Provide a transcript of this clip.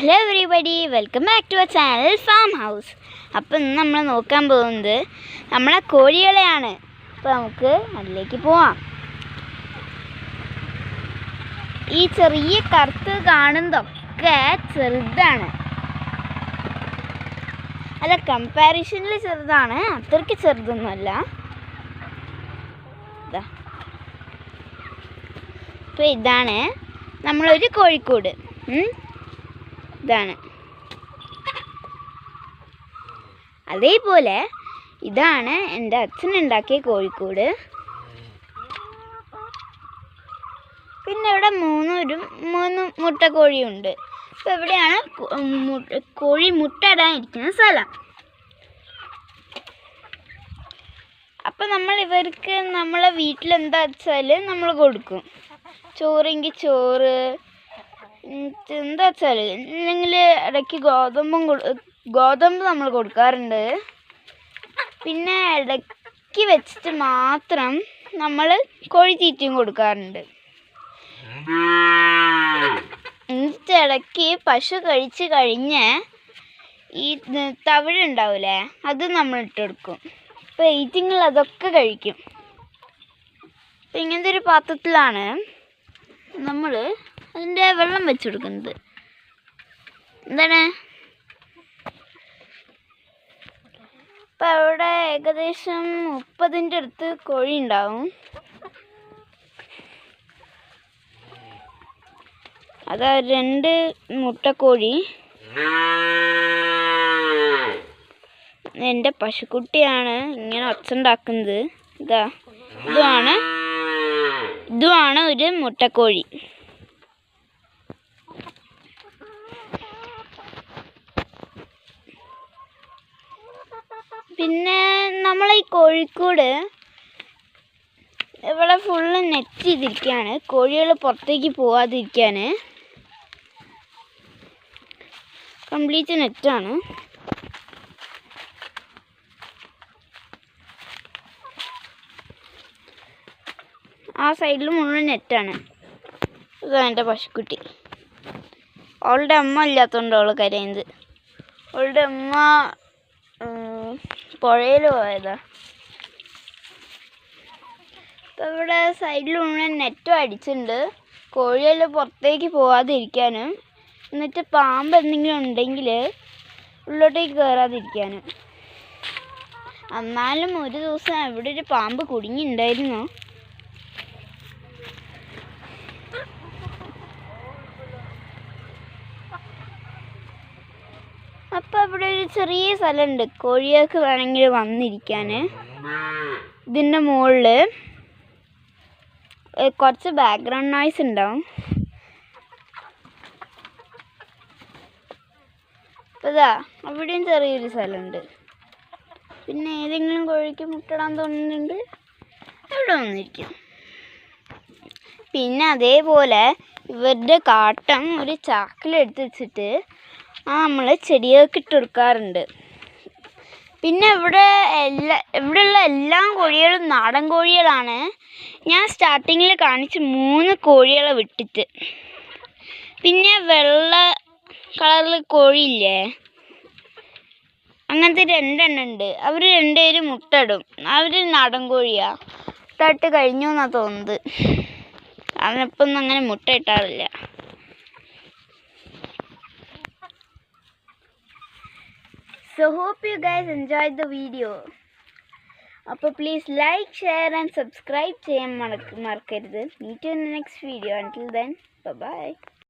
Hello everybody, welcome back to our channel farm house. അപ്പോൾ ഇന്ന് നമ്മൾ നോക്കാൻ പോകുന്നത് നമ്മളെ കോഴികളെയാണ്. അപ്പോൾ നമുക്ക് അതിലേക്ക് പോവാം. ഈ ചെറിയ കറുത്ത് കാണുന്നതൊക്കെ ചെറുതാണ്, അല്ല കമ്പാരിഷനിൽ ചെറുതാണ്, അത്രയ്ക്ക് ചെറുതൊന്നുമല്ല. അപ്പോൾ ഇതാണ് നമ്മളൊരു കോഴിക്കോട്. ഇതാണ്. അതേപോലെ ഇതാണ് എൻ്റെ അച്ഛനുണ്ടാക്കിയ കോഴിക്കോട്. പിന്നെ ഇവിടെ മൂന്ന് മുട്ടക്കോഴിയുണ്ട്. അപ്പോൾ ഇവിടെയാണ് കോഴി മുട്ട ഇടാനിരിക്കുന്ന സ്ഥലം. അപ്പം ഇവർക്ക് നമ്മളെ വീട്ടിലെന്താ വെച്ചാൽ നമ്മൾ കൊടുക്കും. ചോറെങ്കിൽ ചോറ്, എന്താ വെച്ചാൽ ഇല്ലെങ്കിൽ ഇടയ്ക്ക് ഗോതമ്പ് നമ്മൾ കൊടുക്കാറുണ്ട്. പിന്നെ ഇടയ്ക്ക് വെച്ചിട്ട് മാത്രം നമ്മൾ കോഴിത്തീറ്റയും കൊടുക്കാറുണ്ട്. എന്നിട്ട് ഇടയ്ക്ക് പശു കഴിച്ച് കഴിഞ്ഞ് ഈ തവിടുണ്ടാവില്ലേ, അത് നമ്മൾ ഇട്ടെടുക്കും. അപ്പോൾ ഈറ്റിങ്ങൾ അതൊക്കെ കഴിക്കും. അപ്പം ഇങ്ങനത്തെ ഒരു പാത്രത്തിലാണ് നമ്മൾ അതിൻ്റെ വെള്ളം വെച്ച് കൊടുക്കുന്നത്. എന്താണ് ഇപ്പം അവിടെ ഏകദേശം 30ൻ്റെ അടുത്ത് കോഴി ഉണ്ടാവും. അതാ 2 മുട്ടക്കോഴി. എൻ്റെ പശുക്കുട്ടിയാണ് ഇങ്ങനെ ഒച്ചുണ്ടാക്കുന്നത്. ഇതുമാണ് ഒരു മുട്ടക്കോഴി. പിന്നെ നമ്മളീ കോഴിക്കോട് ഇവിടെ ഫുള്ള് നെറ്റ് ചെയ്തിരിക്കുകയാണ്, കോഴികൾ പുറത്തേക്ക് പോവാതിരിക്കാൻ. കംപ്ലീറ്റ് നെറ്റാണ്. ആ സൈഡിൽ മുഴുവൻ നെറ്റാണ്. ഇതാണ് എൻ്റെ പശുക്കുട്ടി. അവളുടെ അമ്മ ഇല്ലാത്തതുകൊണ്ട് അവൾ കരയുന്നത്. അവളുടെ അമ്മ പുഴയിൽ പോയതാ. ഇപ്പം ഇവിടെ സൈഡിൽ മുഴുവൻ നെറ്റും അടിച്ചിട്ടുണ്ട്, കോഴികൾ പുറത്തേക്ക് പോവാതിരിക്കാനും, എന്നിട്ട് പാമ്പ് എന്തെങ്കിലും ഉണ്ടെങ്കിൽ ഉള്ളോട്ടേക്ക് കയറാതിരിക്കാനും. എന്നാലും ഒരു ദിവസം ഇവിടെ ഒരു പാമ്പ് കുടുങ്ങിയിട്ടുണ്ടായിരുന്നു. അപ്പം ഇവിടെ ഒരു ചെറിയ സ്ഥലമുണ്ട് കോഴികൾക്ക് വേണമെങ്കിൽ വന്നിരിക്കാൻ. ഇതിൻ്റെ മുകളിൽ കുറച്ച് ബാക്ക്ഗ്രൗണ്ട് നോയ്സ് ഉണ്ടാവും. അപ്പോൾ അവിടെയും ചെറിയൊരു സ്ഥലമുണ്ട്. പിന്നെ ഏതെങ്കിലും കോഴിക്ക് മുട്ടയിടാൻ തോന്നുന്നുണ്ട് അവിടെ വന്നിരിക്കും. പിന്നെ അതേപോലെ ഇവരുടെ കാട്ടം ഒരു ചാക്കിലെടുത്ത് വെച്ചിട്ട് നമ്മൾ ചെടികൾക്ക് ഇട്ട് കൊടുക്കാറുണ്ട്. പിന്നെ ഇവിടെയുള്ള എല്ലാ കോഴികളും നാടൻ കോഴികളാണ്. ഞാൻ സ്റ്റാർട്ടിങ്ങിൽ കാണിച്ച് 3 കോഴികളെ വിട്ടിട്ട്. പിന്നെ വെള്ള കളറിൽ കോഴിയില്ലേ, അങ്ങനത്തെ 2 എണ്ണം ഉണ്ട്. അവർ 2 പേരും മുട്ടയിടും. അവർ നാടൻ കോഴിയാണ്. മുട്ടയിട്ട് കഴിഞ്ഞു എന്നാണ് തോന്നുന്നത്. അവനിപ്പം ഒന്നും അങ്ങനെ മുട്ട ഇട്ടാറില്ല. So hope you guys enjoyed the video. അപ്പോൾ please like, share and subscribe ചെയ്യാൻ മറക്കരുത്. Meet you in the next video. Until then, bye bye.